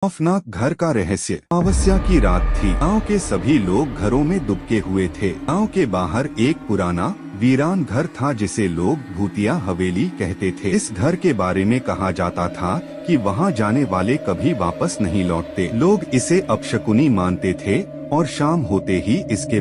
खौफनाक घर का रहस्य। अमावस्या की रात थी। गांव के सभी लोग घरों में दुबके हुए थे। गांव के बाहर एक पुराना वीरान घर था जिसे लोग भूतिया हवेली कहते थे। इस घर के बारे में कहा जाता था कि वहां जाने वाले कभी वापस नहीं लौटते। लोग इसे अपशकुनी मानते थे और शाम होते ही इसके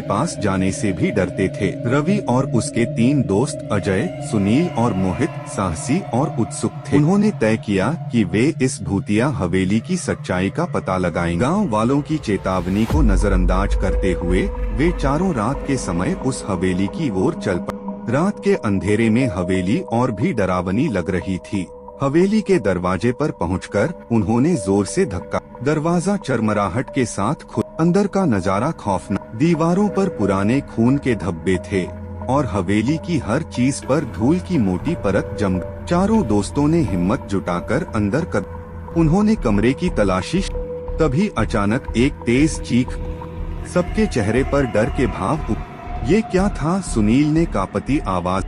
पास जाने से भी डरते थे। रवि और उसके 3 दोस्त अजय, सुनील और मोहित साहसी और उत्सुक थे। उन्होंने तय किया कि वे इस भूतिया हवेली की सच्चाई का पता लगाएंगे। गांव वालों की चेतावनी को नजरअंदाज करते हुए वे चारों रात के समय उस हवेली की ओर चल पड़े। रात के अंधेरे में हवेली और भी डरावनी लग रही थी। हवेली के दरवाजे पर पहुंचकर उन्होंने जोर से धक्का। दरवाजा चरमराहट के साथ खुला। अंदर का नजारा खौफनाक। दीवारों पर पुराने खून के धब्बे थे और हवेली की हर चीज पर धूल की मोटी परत जम गई। चारों दोस्तों ने हिम्मत जुटाकर अंदर कदम। उन्होंने कमरे की तलाशी। तभी अचानक एक तेज चीख। सबके चेहरे पर डर के भाव। ये क्या था? सुनील ने कांपती आवाज।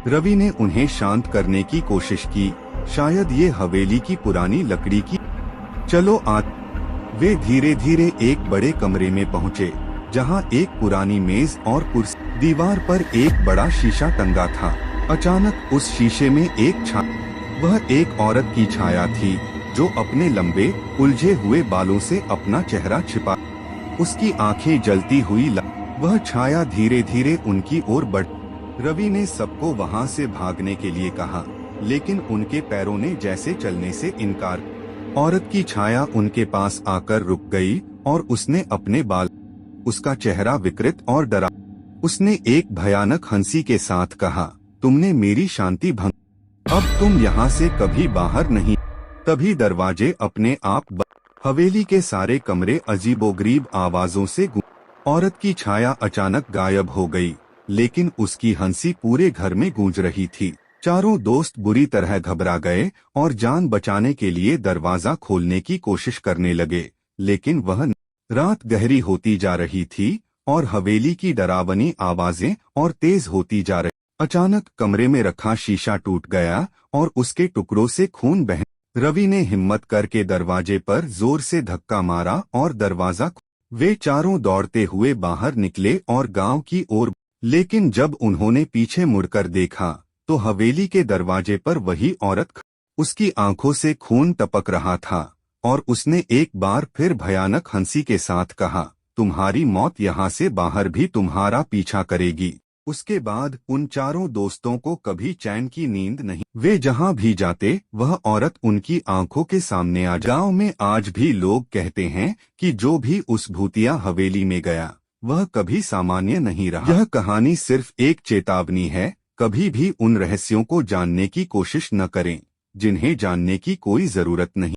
रवि ने उन्हें शांत करने की कोशिश की। शायद ये हवेली की पुरानी लकड़ी की। चलो आज। वे धीरे धीरे एक बड़े कमरे में पहुँचे जहाँ एक पुरानी मेज और कुर्सी। दीवार पर एक बड़ा शीशा टंगा था। अचानक उस शीशे में एक छाया। वह एक औरत की छाया थी जो अपने लंबे उलझे हुए बालों से अपना चेहरा छिपा। उसकी आंखें जलती हुई वह छाया धीरे धीरे उनकी ओर बढ़। रवि ने सबको वहां से भागने के लिए कहा, लेकिन उनके पैरों ने जैसे चलने से इनकार। औरत की छाया उनके पास आकर रुक गई और उसने अपने बाल। उसका चेहरा विकृत और डरा। उसने एक भयानक हंसी के साथ कहा, तुमने मेरी शांति भंग। अब तुम यहाँ से कभी बाहर नहीं। तभी दरवाजे अपने आप बंद। हवेली के सारे कमरे अजीबोगरीब आवाजों से गूंजे। औरत की छाया अचानक गायब हो गई, लेकिन उसकी हंसी पूरे घर में गूंज रही थी। चारों दोस्त बुरी तरह घबरा गए और जान बचाने के लिए दरवाजा खोलने की कोशिश करने लगे, लेकिन रात गहरी होती जा रही थी और हवेली की डरावनी आवाजें और तेज होती जा रही। अचानक कमरे में रखा शीशा टूट गया और उसके टुकड़ों से खून बह। रवि ने हिम्मत करके दरवाजे पर जोर से धक्का मारा और दरवाजा। वे चारों दौड़ते हुए बाहर निकले और गांव की ओर। लेकिन जब उन्होंने पीछे मुड़कर देखा तो हवेली के दरवाजे पर वही औरत। उसकी आंखों से खून टपक रहा था और उसने एक बार फिर भयानक हंसी के साथ कहा, तुम्हारी मौत यहाँ से बाहर भी तुम्हारा पीछा करेगी। उसके बाद उन चारों दोस्तों को कभी चैन की नींद नहीं। वे जहाँ भी जाते वह औरत उनकी आंखों के सामने आ। गांव में आज भी लोग कहते हैं कि जो भी उस भूतिया हवेली में गया वह कभी सामान्य नहीं रहा। यह कहानी सिर्फ एक चेतावनी है, कभी भी उन रहस्यों को जानने की कोशिश न करें जिन्हें जानने की कोई जरूरत नहीं।